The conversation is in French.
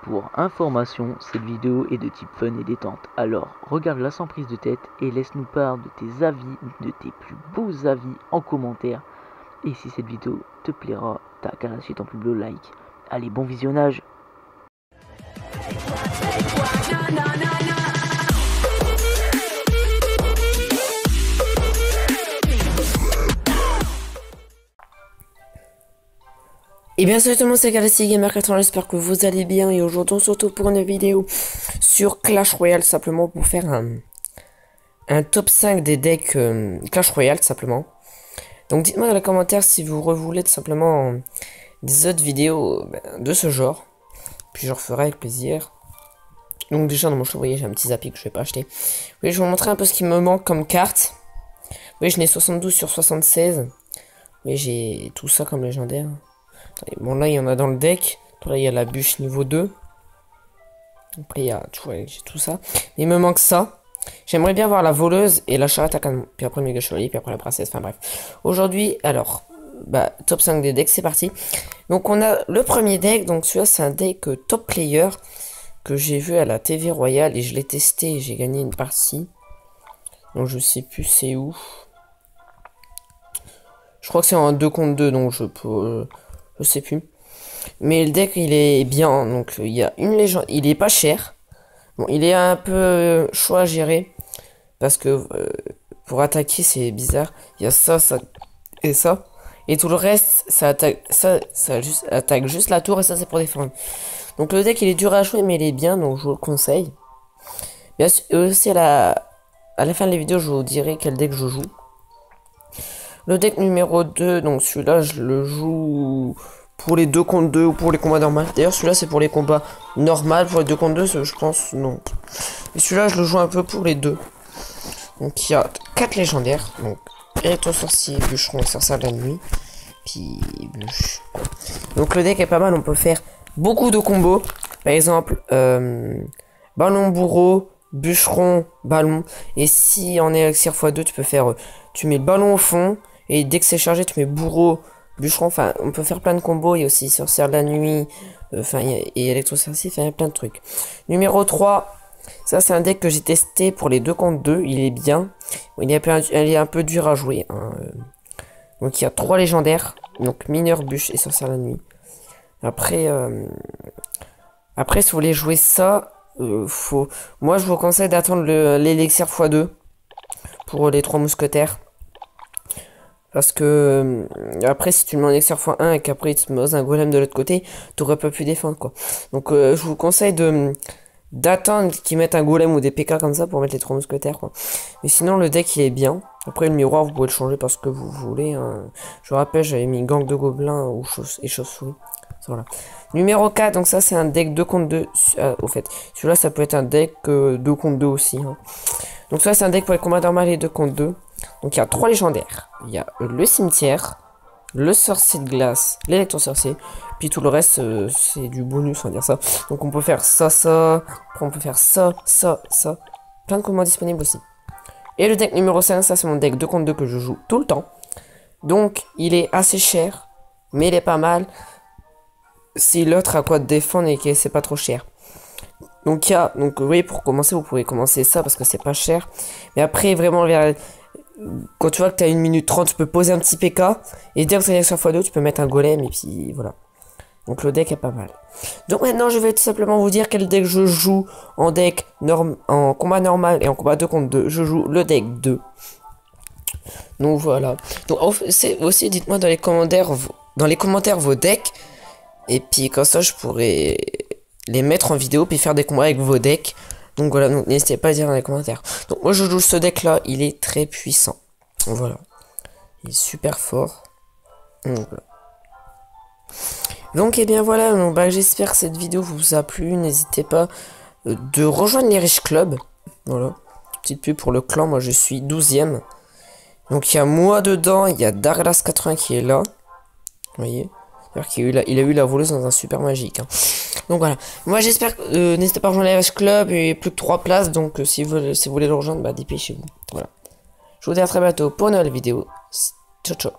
Pour information, cette vidéo est de type fun et détente. Alors, regarde-la sans prise de tête et laisse-nous part de tes avis, de tes plus beaux avis en commentaire. Et si cette vidéo te plaira, t'as qu'à lâcher ton plus beau like. Allez, bon visionnage! Et bien salut tout le monde, c'est Galaxy Gamer 80, j'espère que vous allez bien et aujourd'hui on se retrouve pour une vidéo sur Clash Royale, simplement pour faire un top 5 des decks Clash Royale simplement. Donc dites-moi dans les commentaires si vous voulez tout simplement des autres vidéos de ce genre, puis je referai avec plaisir. Donc déjà dans mon choix, vous voyez, j'ai un petit Zappy que je vais pas acheter. Oui, je vais vous montrer un peu ce qui me manque comme carte. Oui, je n'ai 72 sur 76, mais j'ai tout ça comme légendaire. Bon, là il y en a dans le deck. Là il y a la bûche niveau 2. Après il y a tout, j'ai tout ça. Mais il me manque ça. J'aimerais bien voir la voleuse et la charrette à canon. Puis après le méga chevalier, puis après la princesse. Enfin bref. Aujourd'hui, alors, top 5 des decks, c'est parti. Donc on a le premier deck. Donc celui-là c'est un deck top player que j'ai vu à la TV Royale et je l'ai testé et j'ai gagné une partie. Donc je sais plus c'est où. Je crois que c'est en 2 contre 2, donc je peux... je sais plus. Mais le deck il est bien. Donc il y a une légende. Il est pas cher. Bon, il est un peu chaud à gérer. Parce que pour attaquer c'est bizarre. Il y a ça, ça et ça. Et tout le reste ça attaque. Ça juste, attaque juste la tour et ça c'est pour défendre. Donc le deck il est dur à jouer mais il est bien. Donc je vous le conseille. Bien sûr, aussi à la fin de la vidéo je vous dirai quel deck je joue. Le deck numéro 2, donc celui-là je le joue pour les 2 contre 2 ou pour les combats normaux. D'ailleurs celui-là c'est pour les combats normaux, pour les 2 contre 2 je pense non. Et celui-là je le joue un peu pour les deux. Donc il y a 4 légendaires, donc électro sorcier, bûcheron et sorcière de la nuit. Puis bûche. Donc le deck est pas mal, on peut faire beaucoup de combos. Par exemple, ballon bourreau, bûcheron, ballon. Et si en élixir x2 tu peux faire, tu mets le ballon au fond. Et dès que c'est chargé, tu mets bourreau, bûcheron, enfin, on peut faire plein de combos. Il y a aussi sorcière de la nuit, enfin, et électro-sorcier, enfin, il y a plein de trucs. Numéro 3, ça c'est un deck que j'ai testé pour les 2 contre 2, il est bien. Il est un peu dur à jouer. Hein. Donc il y a 3 légendaires, donc mineur, bûche et sorcière de la nuit. Après, si vous voulez jouer ça, moi je vous conseille d'attendre l'élixir x2 pour les 3 mousquetaires. Parce que après si tu le mets en élixir x1 et qu'après il te met un golem de l'autre côté, t'aurais pas pu défendre quoi. Donc je vous conseille d'attendre qu'ils mettent un golem ou des PK comme ça pour mettre les 3 mousquetaires quoi. Mais sinon le deck il est bien. Après le miroir vous pouvez le changer parce que vous voulez. Hein. Je rappelle j'avais mis gang de gobelins ou chauve-souris. Voilà. Numéro 4, donc ça c'est un deck 2 contre 2. Au fait, celui-là ça peut être un deck 2 contre 2 aussi. Hein. Donc ça c'est un deck pour les combats normaux et 2 contre 2. Donc il y a 3 légendaires. Il y a le cimetière, le sorcier de glace, l'électro-sorcier. Puis tout le reste c'est du bonus, on va dire ça. Donc on peut faire ça, ça. Après on peut faire ça, ça, ça. Plein de combats disponibles aussi. Et le deck numéro 5, ça c'est mon deck 2 contre 2 que je joue tout le temps. Donc il est assez cher, mais il est pas mal. Si l'autre a quoi de défendre et que c'est pas trop cher. Donc il y a, donc vous voyez, pour commencer vous pouvez commencer ça parce que c'est pas cher. Mais après vraiment quand tu vois que tu as 1 minute 30, tu peux poser un petit PK. Et dès que c'est sur x2, tu peux mettre un golem. Et puis voilà. Donc le deck est pas mal. Donc maintenant, je vais tout simplement vous dire quel deck je joue en deck en combat normal et en combat 2 contre 2. Je joue le deck 2. Donc voilà. Donc aussi, dites-moi dans les commentaires vos decks. Et puis comme ça, je pourrais les mettre en vidéo puis faire des combats avec vos decks. Donc voilà, n'hésitez pas à dire dans les commentaires. Donc moi je joue ce deck là, il est très puissant. Voilà. Il est super fort. Donc voilà. Donc et bien voilà, donc, j'espère que cette vidéo vous a plu. N'hésitez pas de rejoindre les riches clubs. Voilà. Petite pub pour le clan, moi je suis 12ème. Donc il y a moi dedans, il y a Darlas80 qui est là. Vous voyez. Il a eu la voleuse dans un super magique. Hein. Donc voilà. Moi j'espère que n'hésitez pas à rejoindre les club et plus que 3 places. Donc si vous voulez le rejoindre, dépêchez-vous. Voilà. Je vous dis à très bientôt pour une nouvelle vidéo. Ciao ciao.